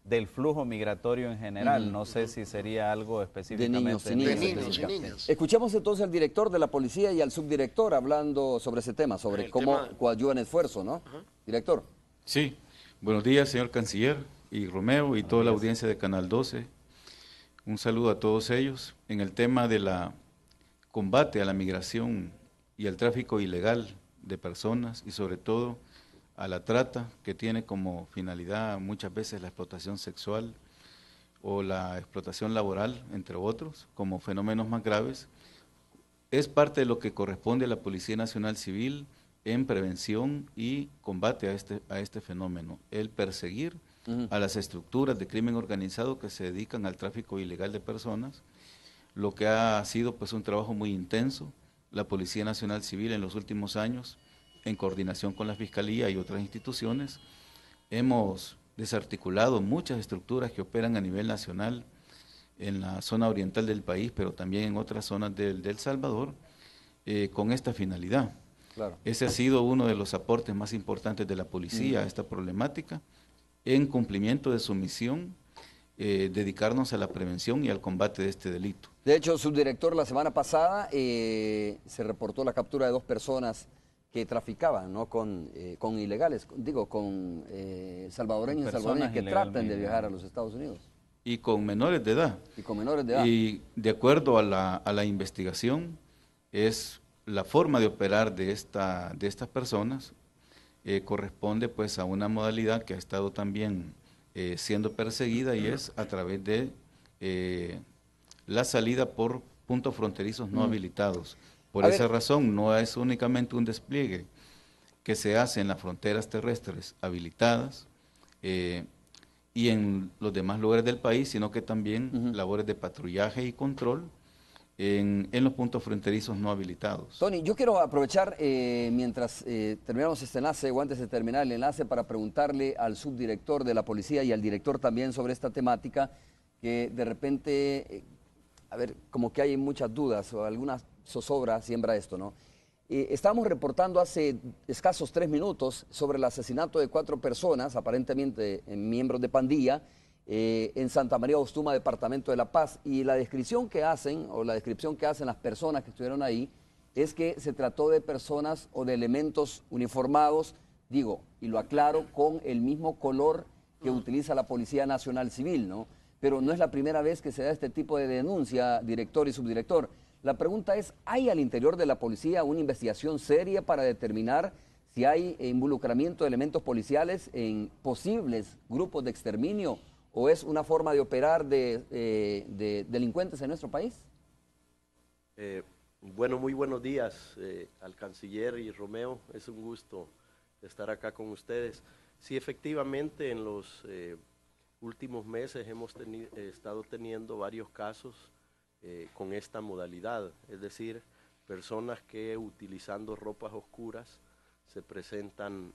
del flujo migratorio en general. No sé si sería algo específicamente de niños y niñas. Escuchamos entonces al director de la policía y al subdirector hablando sobre ese tema, sobre cómo coadyuvan esfuerzo, ¿no? Director. Sí, buenos días, señor canciller y Romeo y toda la audiencia de Canal 12. Un saludo a todos ellos. En el tema de la combate a la migración y al tráfico ilegal de personas y sobre todo a la trata, que tiene como finalidad muchas veces la explotación sexual o la explotación laboral, entre otros, como fenómenos más graves, es parte de lo que corresponde a la Policía Nacional Civil en prevención y combate a este fenómeno, el perseguir a las estructuras de crimen organizado que se dedican al tráfico ilegal de personas, lo que ha sido pues un trabajo muy intenso. La Policía Nacional Civil en los últimos años, en coordinación con la Fiscalía y otras instituciones, hemos desarticulado muchas estructuras que operan a nivel nacional en la zona oriental del país, pero también en otras zonas del Salvador, con esta finalidad. Claro. Ese ha sido uno de los aportes más importantes de la policía a esta problemática, en cumplimiento de su misión, dedicarnos a la prevención y al combate de este delito. De hecho, subdirector, la semana pasada se reportó la captura de 2 personas que traficaban, ¿no? con ilegales, con salvadoreños y salvadoreñas que tratan de viajar a los Estados Unidos. Y con menores de edad. Y con menores de edad. Y de acuerdo a la investigación, es la forma de operar de estas personas corresponde pues a una modalidad que ha estado también siendo perseguida, y es a través de la salida por puntos fronterizos no habilitados. Por esa razón no es únicamente un despliegue que se hace en las fronteras terrestres habilitadas y en los demás lugares del país, sino que también labores de patrullaje y control en los puntos fronterizos no habilitados. Tony, yo quiero aprovechar mientras terminamos este enlace o antes de terminar el enlace para preguntarle al subdirector de la policía y al director también sobre esta temática, que de repente, como que hay muchas dudas o alguna zozobra siembra esto, ¿no? Estábamos reportando hace escasos 3 minutos sobre el asesinato de 4 personas, aparentemente miembros de pandilla, en Santa María Ostuma, departamento de La Paz, y la descripción que hacen las personas que estuvieron ahí es que se trató de personas o de elementos uniformados, digo, y lo aclaro, con el mismo color que utiliza la Policía Nacional Civil, ¿no? Pero no es la primera vez que se da este tipo de denuncia, director y subdirector. La pregunta es, ¿hay al interior de la policía una investigación seria para determinar si hay involucramiento de elementos policiales en posibles grupos de exterminio, o es una forma de operar de delincuentes en nuestro país? Bueno, muy buenos días al canciller y Romeo. Es un gusto estar acá con ustedes. Sí, efectivamente, en los últimos meses hemos estado teniendo varios casos con esta modalidad, es decir, personas que utilizando ropas oscuras se presentan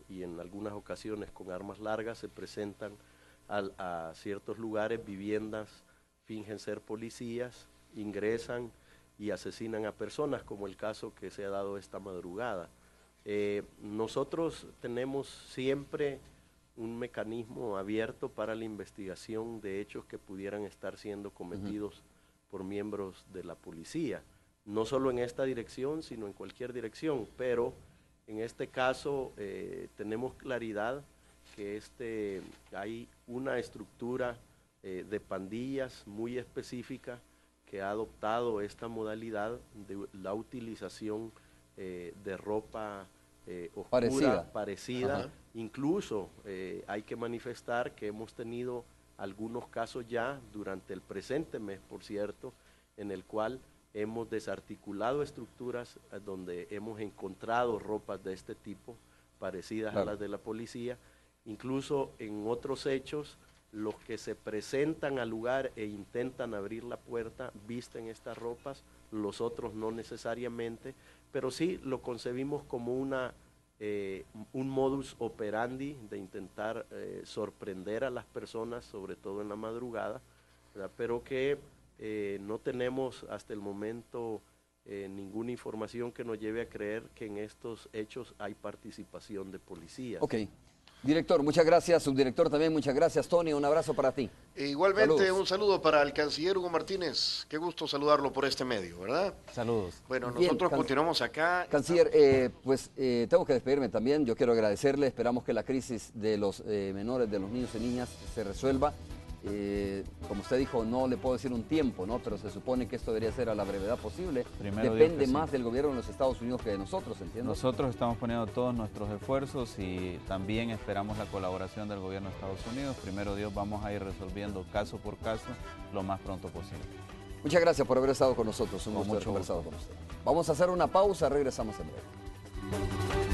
y en algunas ocasiones con armas largas se presentan a ciertos lugares, viviendas, fingen ser policías, ingresan y asesinan a personas, como el caso que se ha dado esta madrugada. Nosotros tenemos siempre un mecanismo abierto para la investigación de hechos que pudieran estar siendo cometidos por miembros de la policía, no solo en esta dirección, sino en cualquier dirección, pero en este caso tenemos claridad que hay una estructura de pandillas muy específica que ha adoptado esta modalidad de la utilización de ropa oscura, parecida. Incluso hay que manifestar que hemos tenido algunos casos ya durante el presente mes, por cierto, en el cual hemos desarticulado estructuras donde hemos encontrado ropas de este tipo, parecidas a las de la policía. Incluso en otros hechos, los que se presentan al lugar e intentan abrir la puerta visten estas ropas, los otros no necesariamente, pero sí lo concebimos como un modus operandi de intentar sorprender a las personas, sobre todo en la madrugada, ¿verdad? Pero que no tenemos hasta el momento ninguna información que nos lleve a creer que en estos hechos hay participación de policías. Ok. Director, muchas gracias. Subdirector también, muchas gracias. Tony, un abrazo para ti. Igualmente, saludos. Un saludo para el canciller Hugo Martínez. Qué gusto saludarlo por este medio, ¿verdad? Saludos. Bueno, Bien, nosotros continuamos acá. Canciller, tengo que despedirme también. Yo quiero agradecerle. Esperamos que la crisis de los menores, de los niños y niñas, se resuelva. como usted dijo, no le puedo decir un tiempo, ¿no? Pero se supone que esto debería ser a la brevedad posible. Primero Depende Dios que más sí. del gobierno de los Estados Unidos que de nosotros, ¿entiendo? Nosotros estamos poniendo todos nuestros esfuerzos y también esperamos la colaboración del gobierno de Estados Unidos. Primero Dios, vamos a ir resolviendo caso por caso lo más pronto posible. Muchas gracias por haber estado con nosotros. Un Con gusto haber mucho conversado gusto. con usted. Vamos a hacer una pausa, regresamos en breve.